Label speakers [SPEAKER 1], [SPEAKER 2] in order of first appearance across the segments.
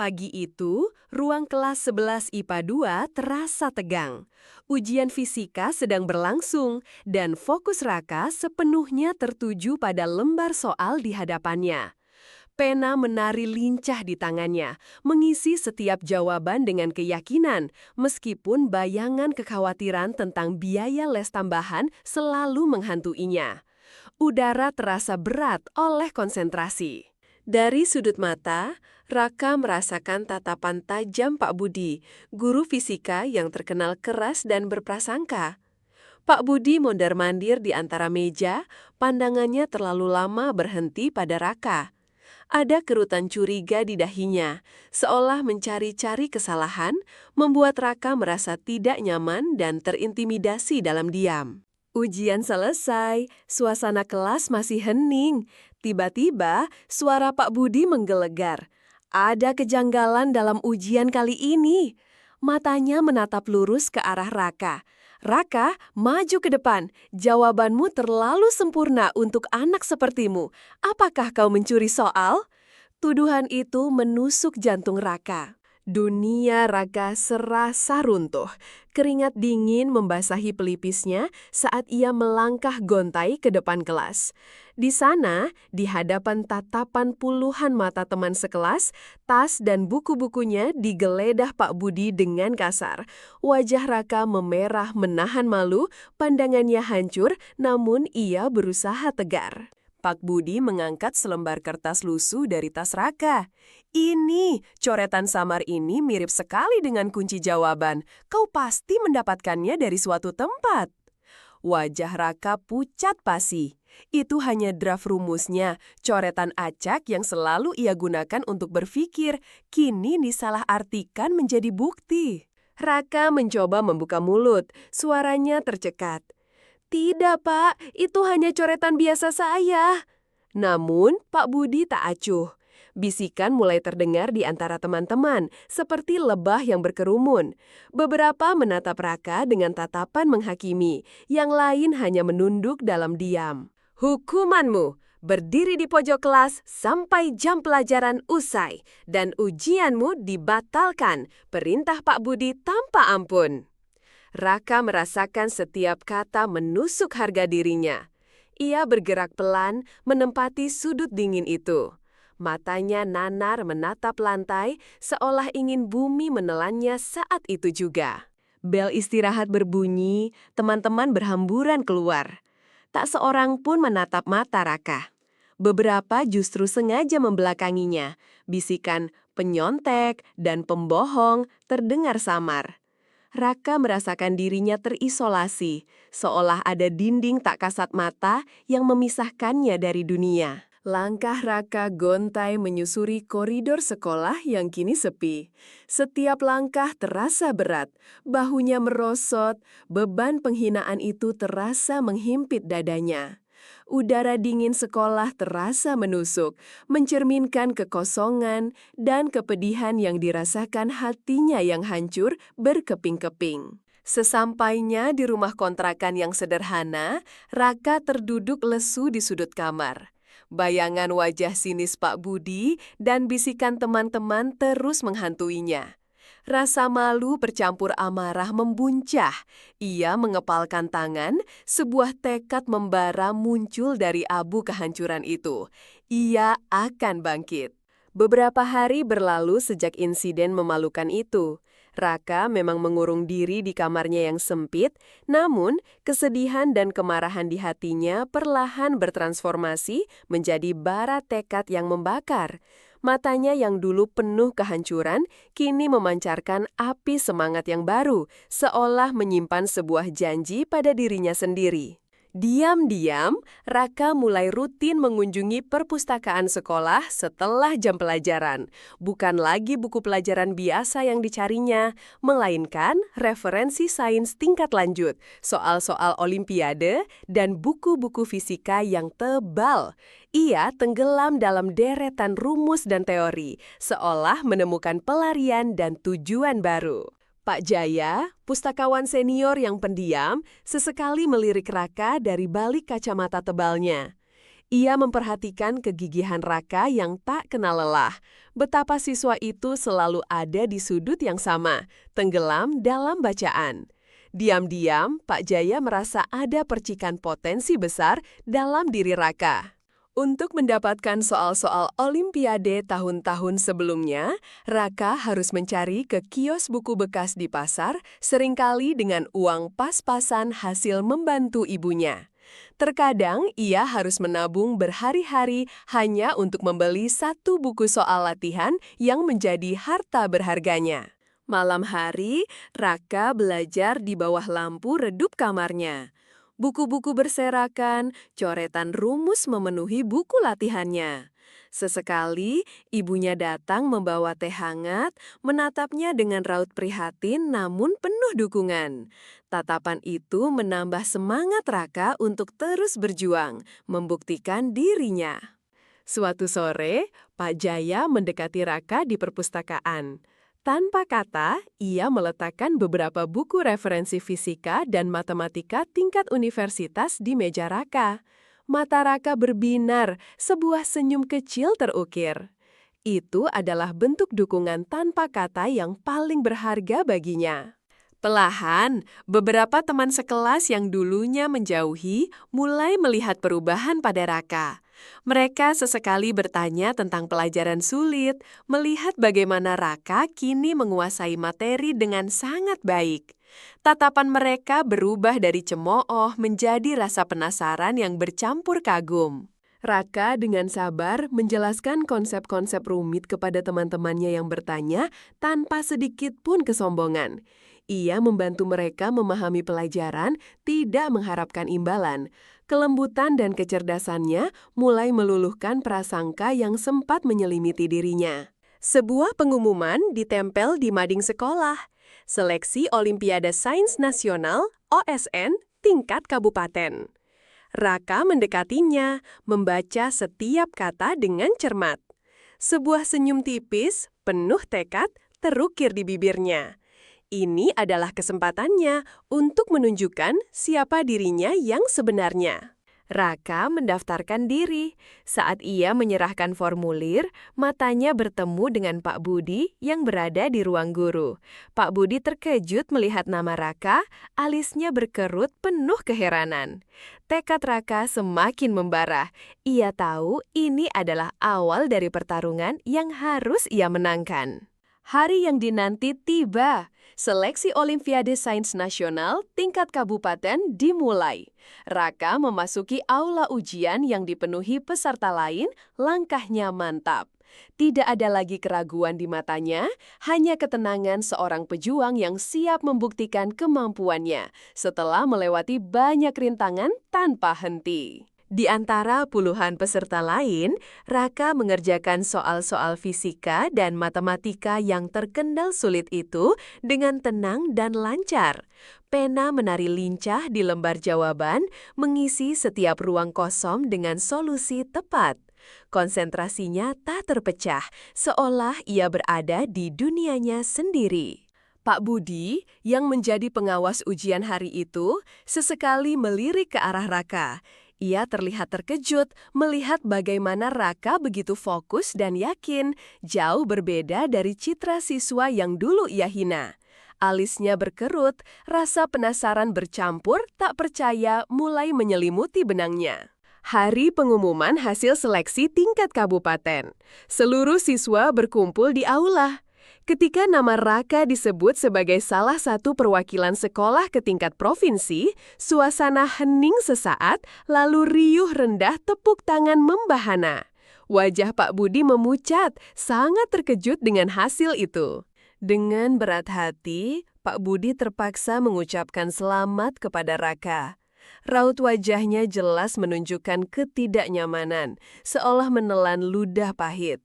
[SPEAKER 1] Pagi itu, ruang kelas 11 IPA 2 terasa tegang. Ujian fisika sedang berlangsung, dan fokus Raka sepenuhnya tertuju pada lembar soal di hadapannya. Pena menari lincah di tangannya, mengisi setiap jawaban dengan keyakinan, meskipun bayangan kekhawatiran tentang biaya les tambahan selalu menghantuinya. Udara terasa berat oleh konsentrasi. Dari sudut mata, Raka merasakan tatapan tajam Pak Budi, guru fisika yang terkenal keras dan berprasangka. Pak Budi mondar-mandir di antara meja, pandangannya terlalu lama berhenti pada Raka. Ada kerutan curiga di dahinya, seolah mencari-cari kesalahan, membuat Raka merasa tidak nyaman dan terintimidasi dalam diam. Ujian selesai, suasana kelas masih hening. Tiba-tiba, suara Pak Budi menggelegar. Ada kejanggalan dalam ujian kali ini. Matanya menatap lurus ke arah Raka. Raka, maju ke depan. Jawabanmu terlalu sempurna untuk anak sepertimu. Apakah kau mencuri soal? Tuduhan itu menusuk jantung Raka. Dunia Raka serasa runtuh. Keringat dingin membasahi pelipisnya saat ia melangkah gontai ke depan kelas. Di sana, di hadapan tatapan puluhan mata teman sekelas, tas dan buku-bukunya digeledah Pak Budi dengan kasar. Wajah Raka memerah menahan malu, pandangannya hancur, namun ia berusaha tegar. Pak Budi mengangkat selembar kertas lusuh dari tas Raka. Ini, coretan samar ini mirip sekali dengan kunci jawaban. Kau pasti mendapatkannya dari suatu tempat. Wajah Raka pucat pasi. Itu hanya draft rumusnya, coretan acak yang selalu ia gunakan untuk berpikir, kini disalahartikan menjadi bukti. Raka mencoba membuka mulut, suaranya tercekat. Tidak, Pak, itu hanya coretan biasa saya. Namun, Pak Budi tak acuh. Bisikan mulai terdengar di antara teman-teman, seperti lebah yang berkerumun. Beberapa menatap Raka dengan tatapan menghakimi, yang lain hanya menunduk dalam diam. Hukumanmu, berdiri di pojok kelas sampai jam pelajaran usai, dan ujianmu dibatalkan, perintah Pak Budi tanpa ampun. Raka merasakan setiap kata menusuk harga dirinya. Ia bergerak pelan, menempati sudut dingin itu. Matanya nanar menatap lantai, seolah ingin bumi menelannya saat itu juga. Bel istirahat berbunyi, teman-teman berhamburan keluar. Tak seorang pun menatap mata Raka. Beberapa justru sengaja membelakanginya. Bisikan penyontek dan pembohong terdengar samar. Raka merasakan dirinya terisolasi, seolah ada dinding tak kasat mata yang memisahkannya dari dunia. Langkah Raka gontai menyusuri koridor sekolah yang kini sepi. Setiap langkah terasa berat, bahunya merosot, beban penghinaan itu terasa menghimpit dadanya. Udara dingin sekolah terasa menusuk, mencerminkan kekosongan dan kepedihan yang dirasakan hatinya yang hancur berkeping-keping. Sesampainya di rumah kontrakan yang sederhana, Raka terduduk lesu di sudut kamar. Bayangan wajah sinis Pak Budi dan bisikan teman-teman terus menghantuinya. Rasa malu bercampur amarah membuncah. Ia mengepalkan tangan, sebuah tekad membara muncul dari abu kehancuran itu. Ia akan bangkit. Beberapa hari berlalu sejak insiden memalukan itu. Raka memang mengurung diri di kamarnya yang sempit, namun kesedihan dan kemarahan di hatinya perlahan bertransformasi menjadi bara tekad yang membakar. Matanya yang dulu penuh kehancuran, kini memancarkan api semangat yang baru, seolah menyimpan sebuah janji pada dirinya sendiri. Diam-diam, Raka mulai rutin mengunjungi perpustakaan sekolah setelah jam pelajaran. Bukan lagi buku pelajaran biasa yang dicarinya, melainkan referensi sains tingkat lanjut, soal-soal olimpiade, dan buku-buku fisika yang tebal. Ia tenggelam dalam deretan rumus dan teori, seolah menemukan pelarian dan tujuan baru. Pak Jaya, pustakawan senior yang pendiam, sesekali melirik Raka dari balik kacamata tebalnya. Ia memperhatikan kegigihan Raka yang tak kenal lelah. Betapa siswa itu selalu ada di sudut yang sama, tenggelam dalam bacaan. Diam-diam, Pak Jaya merasa ada percikan potensi besar dalam diri Raka. Untuk mendapatkan soal-soal Olimpiade tahun-tahun sebelumnya, Raka harus mencari ke kios buku bekas di pasar, seringkali dengan uang pas-pasan hasil membantu ibunya. Terkadang ia harus menabung berhari-hari hanya untuk membeli satu buku soal latihan yang menjadi harta berharganya. Malam hari, Raka belajar di bawah lampu redup kamarnya. Buku-buku berserakan, coretan rumus memenuhi buku latihannya. Sesekali, ibunya datang membawa teh hangat, menatapnya dengan raut prihatin namun penuh dukungan. Tatapan itu menambah semangat Raka untuk terus berjuang, membuktikan dirinya. Suatu sore, Pak Jaya mendekati Raka di perpustakaan. Tanpa kata, ia meletakkan beberapa buku referensi fisika dan matematika tingkat universitas di meja Raka. Mata Raka berbinar, sebuah senyum kecil terukir. Itu adalah bentuk dukungan tanpa kata yang paling berharga baginya. Perlahan, beberapa teman sekelas yang dulunya menjauhi mulai melihat perubahan pada Raka. Mereka sesekali bertanya tentang pelajaran sulit, melihat bagaimana Raka kini menguasai materi dengan sangat baik. Tatapan mereka berubah dari cemooh menjadi rasa penasaran yang bercampur kagum. Raka dengan sabar menjelaskan konsep-konsep rumit kepada teman-temannya yang bertanya tanpa sedikit pun kesombongan. Ia membantu mereka memahami pelajaran, tidak mengharapkan imbalan. Kelembutan dan kecerdasannya mulai meluluhkan prasangka yang sempat menyelimiti dirinya. Sebuah pengumuman ditempel di mading sekolah. Seleksi Olimpiade Sains Nasional, OSN, tingkat kabupaten. Raka mendekatinya, membaca setiap kata dengan cermat. Sebuah senyum tipis, penuh tekad, terukir di bibirnya. Ini adalah kesempatannya untuk menunjukkan siapa dirinya yang sebenarnya. Raka mendaftarkan diri. Saat ia menyerahkan formulir, matanya bertemu dengan Pak Budi yang berada di ruang guru. Pak Budi terkejut melihat nama Raka, alisnya berkerut penuh keheranan. Tekad Raka semakin membara. Ia tahu ini adalah awal dari pertarungan yang harus ia menangkan. Hari yang dinanti tiba. Seleksi Olimpiade Sains Nasional tingkat kabupaten dimulai. Raka memasuki aula ujian yang dipenuhi peserta lain, langkahnya mantap. Tidak ada lagi keraguan di matanya, hanya ketenangan seorang pejuang yang siap membuktikan kemampuannya setelah melewati banyak rintangan tanpa henti. Di antara puluhan peserta lain, Raka mengerjakan soal-soal fisika dan matematika yang terkendal sulit itu dengan tenang dan lancar. Pena menari lincah di lembar jawaban, mengisi setiap ruang kosong dengan solusi tepat. Konsentrasinya tak terpecah, seolah ia berada di dunianya sendiri. Pak Budi, yang menjadi pengawas ujian hari itu, sesekali melirik ke arah Raka. Ia terlihat terkejut melihat bagaimana Raka begitu fokus dan yakin, jauh berbeda dari citra siswa yang dulu ia hina. Alisnya berkerut, rasa penasaran bercampur tak percaya mulai menyelimuti benangnya. Hari pengumuman hasil seleksi tingkat kabupaten. Seluruh siswa berkumpul di aula. Ketika nama Raka disebut sebagai salah satu perwakilan sekolah ke tingkat provinsi, suasana hening sesaat, lalu riuh rendah tepuk tangan membahana. Wajah Pak Budi memucat, sangat terkejut dengan hasil itu. Dengan berat hati, Pak Budi terpaksa mengucapkan selamat kepada Raka. Raut wajahnya jelas menunjukkan ketidaknyamanan, seolah menelan ludah pahit.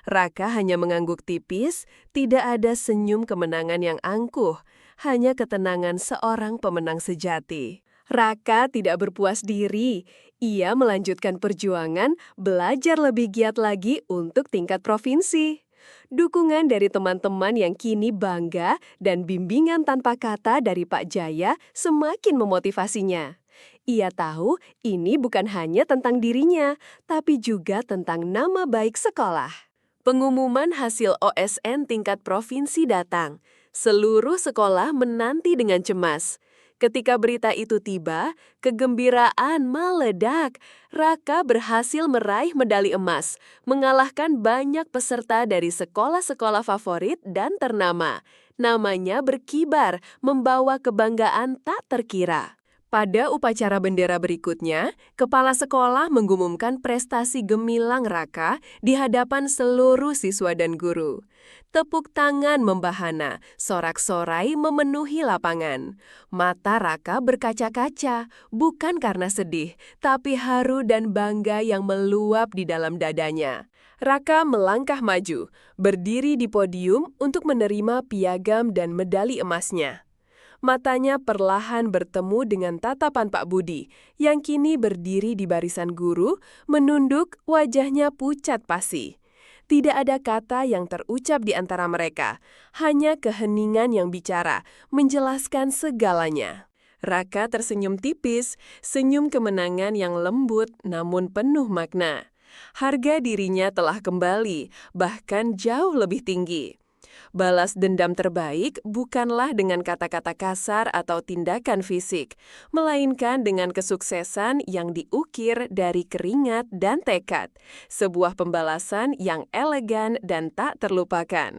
[SPEAKER 1] Raka hanya mengangguk tipis, tidak ada senyum kemenangan yang angkuh, hanya ketenangan seorang pemenang sejati. Raka tidak berpuas diri, ia melanjutkan perjuangan, belajar lebih giat lagi untuk tingkat provinsi. Dukungan dari teman-teman yang kini bangga dan bimbingan tanpa kata dari Pak Jaya semakin memotivasinya. Ia tahu ini bukan hanya tentang dirinya, tapi juga tentang nama baik sekolah. Pengumuman hasil OSN tingkat provinsi datang. Seluruh sekolah menanti dengan cemas. Ketika berita itu tiba, kegembiraan meledak. Raka berhasil meraih medali emas, mengalahkan banyak peserta dari sekolah-sekolah favorit dan ternama. Namanya berkibar, membawa kebanggaan tak terkira. Pada upacara bendera berikutnya, kepala sekolah mengumumkan prestasi gemilang Raka di hadapan seluruh siswa dan guru. Tepuk tangan membahana, sorak-sorai memenuhi lapangan. Mata Raka berkaca-kaca, bukan karena sedih, tapi haru dan bangga yang meluap di dalam dadanya. Raka melangkah maju, berdiri di podium untuk menerima piagam dan medali emasnya. Matanya perlahan bertemu dengan tatapan Pak Budi, yang kini berdiri di barisan guru, menunduk, wajahnya pucat pasi. Tidak ada kata yang terucap di antara mereka, hanya keheningan yang bicara, menjelaskan segalanya. Raka tersenyum tipis, senyum kemenangan yang lembut namun penuh makna. Harga dirinya telah kembali, bahkan jauh lebih tinggi. Balas dendam terbaik bukanlah dengan kata-kata kasar atau tindakan fisik, melainkan dengan kesuksesan yang diukir dari keringat dan tekad, sebuah pembalasan yang elegan dan tak terlupakan.